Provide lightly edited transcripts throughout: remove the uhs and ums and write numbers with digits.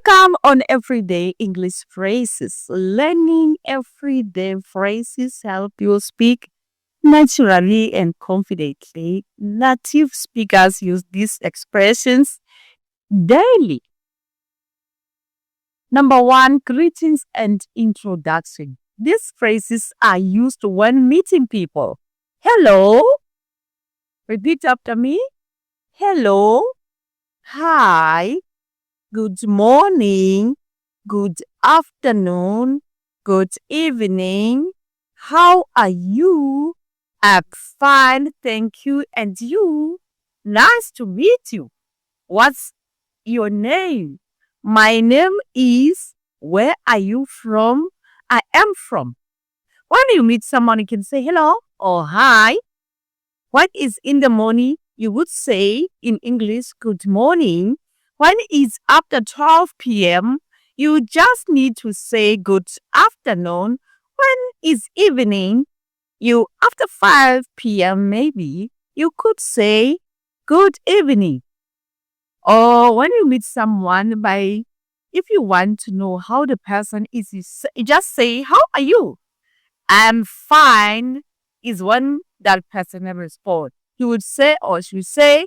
Welcome on Everyday English Phrases. Learning everyday phrases help you speak naturally and confidently. Native speakers use these expressions daily. Number 1, greetings and introduction. These phrases are used when meeting people. Hello. Repeat after me. Hello. Hi. Good morning, good afternoon, good evening. How are you? I'm fine, thank you. And you? Nice to meet you. What's your name? My name is. Where are you from? I am from. When you meet someone, you can say hello or hi. When it's in the morning, you would say in English, good morning. When it's after 12 p.m., you just need to say good afternoon. When it's evening, after 5 p.m. maybe, you could say good evening. Or when you meet someone, if you want to know how the person is, you just say, how are you? I'm fine is when that person will respond. He would say or she would say,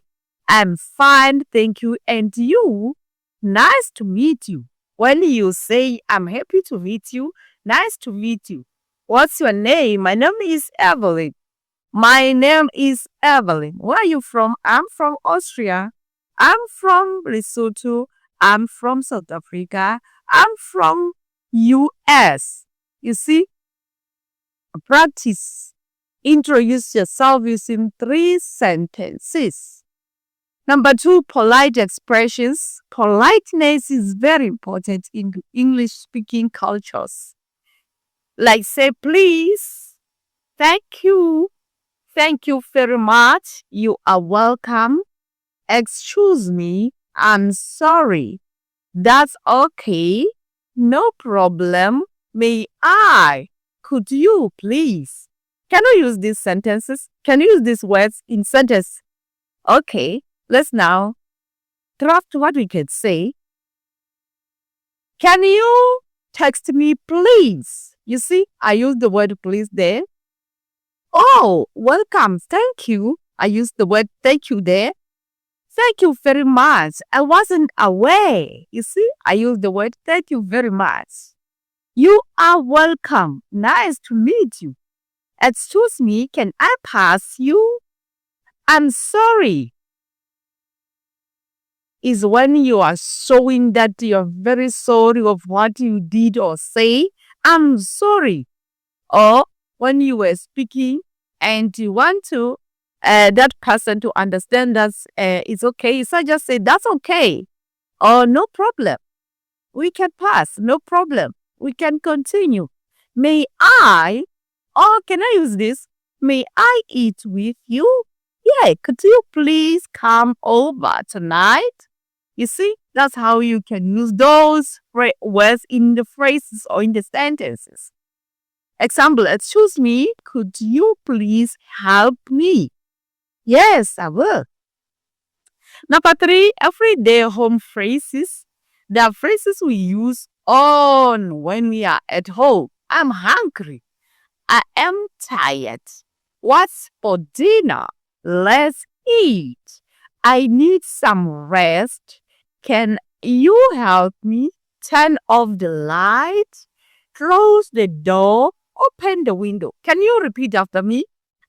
I'm fine, thank you. And you? Nice to meet you. When you say, I'm happy to meet you, nice to meet you. What's your name? My name is Evelyn. My name is Evelyn. Where are you from? I'm from Austria. I'm from Lesotho. I'm from South Africa. I'm from US. You see? Practice. Introduce yourself using 3 sentences. Number 2, polite expressions. Politeness is very important in English-speaking cultures. Like say, please, thank you very much, you are welcome, excuse me, I'm sorry, that's okay, no problem, may I, could you please. Can you use these sentences? Can you use these words in sentence? Okay. Let's now draft what we can say. Can you text me, please? You see, I used the word please there. Oh, welcome. Thank you. I used the word thank you there. Thank you very much. I wasn't aware. You see, I used the word thank you very much. You are welcome. Nice to meet you. Excuse me, can I pass you? I'm sorry. Is when you are showing that you're very sorry of what you did or say, I'm sorry. Or when you were speaking and you want to that person to understand that it's okay, so just say, that's okay. Or no problem. We can pass, no problem. We can continue. May I, or can I use this? May I eat with you? Yeah, could you please come over tonight? You see, that's how you can use those words in the phrases or in the sentences. Example, excuse me, could you please help me? Yes, I will. Number 3, everyday home phrases. They are phrases we use on when we are at home. I'm hungry. I am tired. What's for dinner? Let's eat. I need some rest. Can you help me? Turn off the light, close the door, open the window. Can you repeat after me?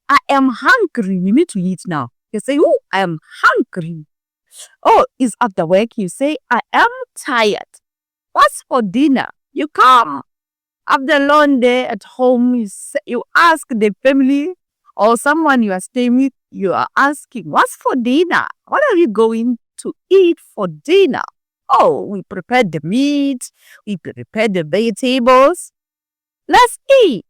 I am hungry. We need to eat now. You say, oh, I am hungry. Oh, it's after work. You say, I am tired. What's for dinner? You come. After a long day at home, you ask the family or someone you are staying with, you are asking, what's for dinner? What are you going to eat for dinner? Oh, we prepared the meat. We prepared the vegetables. Let's eat.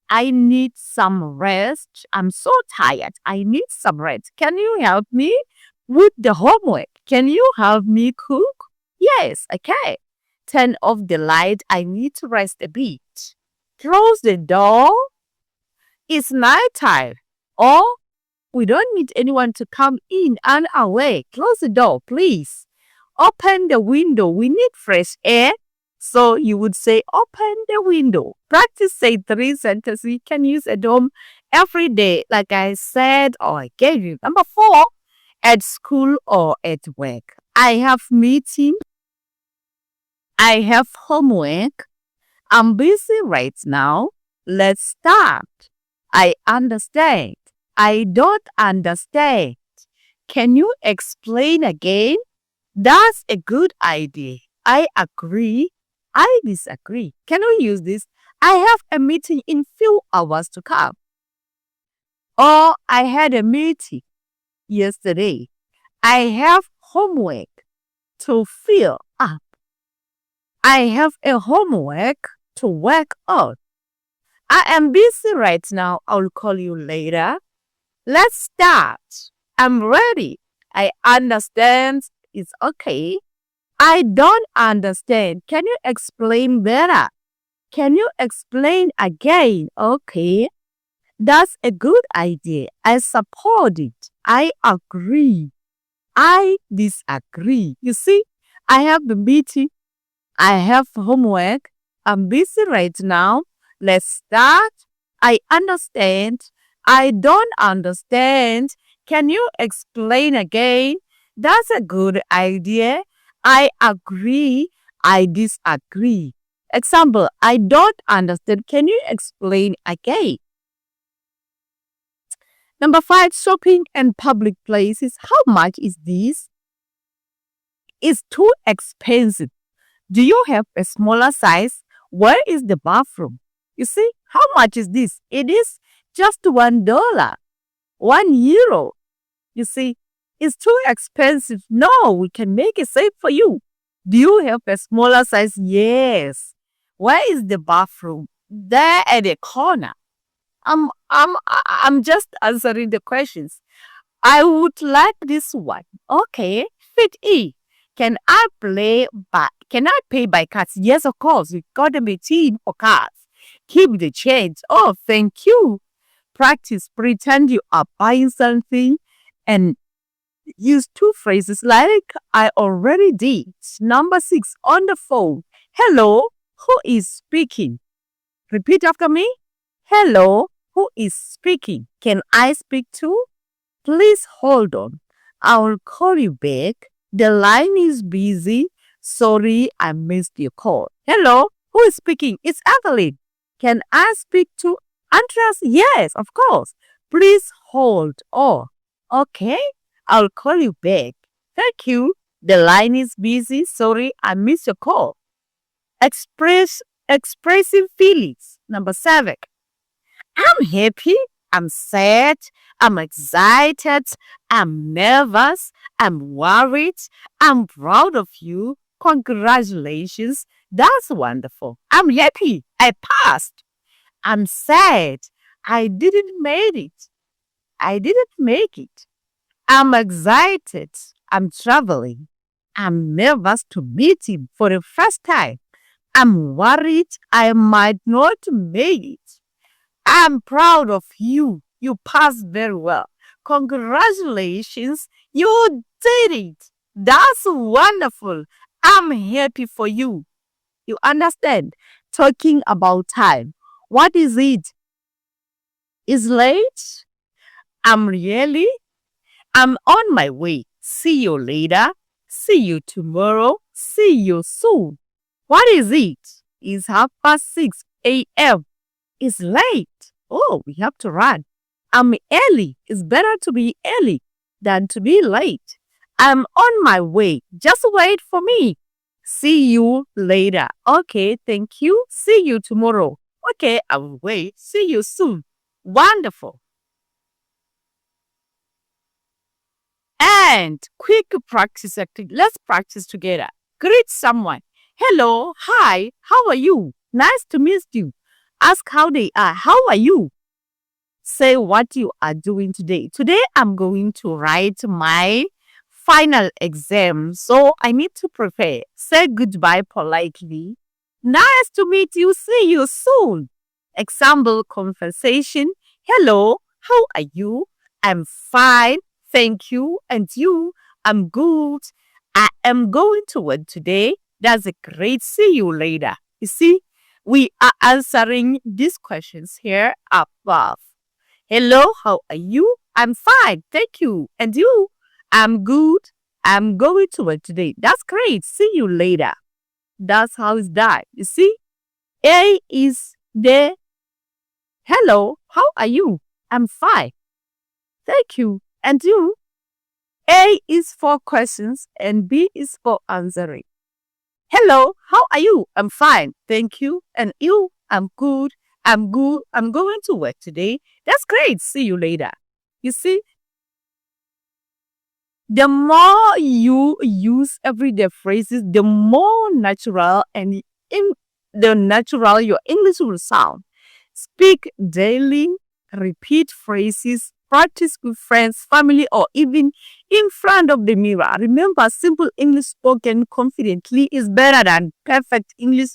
I need some rest. I'm so tired. I need some rest. Can you help me with the homework? Can you help me cook? Yes, okay. Turn off the light. I need to rest a bit. Close the door. It's nighttime. Or we don't need anyone to come in and away. Close the door, please. Open the window. We need fresh air. So you would say, open the window. Practice say 3 sentences you can use at home every day, like I said or I gave you. Number 4, at school or at work. I have meeting. I have homework. I'm busy right now. Let's start. I understand. I don't understand. Can you explain again? That's a good idea. I agree. I disagree. Can we use this? I have a meeting in few hours to come. Or I had a meeting yesterday. I have homework to fill up. I have a homework to work on. I am busy right now. I'll call you later. Let's start. I'm ready. I understand. It's okay. I don't understand. Can you explain better? Can you explain again? Okay. That's a good idea. I support it. I agree. I disagree. You see, I have the meeting. I have homework. I'm busy right now. Let's start. I understand. I don't understand. Can you explain again? That's a good idea. I agree. I disagree. Example, I don't understand. Can you explain again? Number 5, shopping in public places. How much is this? It's too expensive. Do you have a smaller size? Where is the bathroom? You see, how much is this? It is just $1, €1. You see, it's too expensive. No, we can make it safe for you. Do you have a smaller size? Yes. Where is the bathroom? There at the corner. I'm just answering the questions. I would like this one. Okay, fit E. Can I pay by cards? Yes, of course. You got a machine for cards. Keep the change. Oh, thank you. Practice. Pretend you are buying something and use 2 phrases like I already did. Number 6, on the phone. Hello, who is speaking? Repeat after me. Hello, who is speaking? Can I speak too? Please hold on. I'll call you back. The line is busy. Sorry, I missed your call. Hello, who is speaking? It's Evelyn. Can I speak to Andreas? Yes, of course. Please hold on. Okay, I'll call you back. Thank you. The line is busy. Sorry, I missed your call. Expressive feelings. Number 7. I'm happy. I'm sad. I'm excited. I'm nervous. I'm worried. I'm proud of you. Congratulations. That's wonderful. I'm happy. I passed. I'm sad. I didn't make it. I didn't make it. I'm excited. I'm traveling. I'm nervous to meet him for the first time. I'm worried I might not make it. I'm proud of you. You passed very well. Congratulations. You did it. That's wonderful. I'm happy for you. You understand? Talking about time. What is it? It's late. I'm on my way. See you later. See you tomorrow. See you soon. What is it? It's 6:30 a.m. It's late. Oh, we have to run. I'm early. It's better to be early than to be late. I'm on my way. Just wait for me. See you later. Okay, thank you. See you tomorrow. Okay, I will wait. See you soon. Wonderful. And quick practice activity. Let's practice together. Greet someone. Hello, hi, how are you? Nice to meet you. Ask how they are. How are you? Say what you are doing today. Today I'm going to write my final exam, so I need to prepare. Say goodbye politely. Nice to meet you. See you soon. Example conversation. Hello, how are you? I'm fine. Thank you. And you? I'm good. I am going to work today. That's a great. See you later. You see, we are answering these questions here above. Hello, how are you? I'm fine, thank you. And you? I'm good. I'm going to work today. That's great. See you later. That's how it's done. You see, A is there. Hello, how are you? I'm fine, thank you. And you? A is for questions and B is for answering. Hello, how are you? I'm fine, thank you. And you? I'm good. I'm good. I'm going to work today. That's great. See you later. You see, the more you use everyday phrases, the more natural and in the natural your English will sound. Speak daily, repeat phrases, practice with friends, family, or even in front of the mirror. Remember, simple English spoken confidently is better than perfect English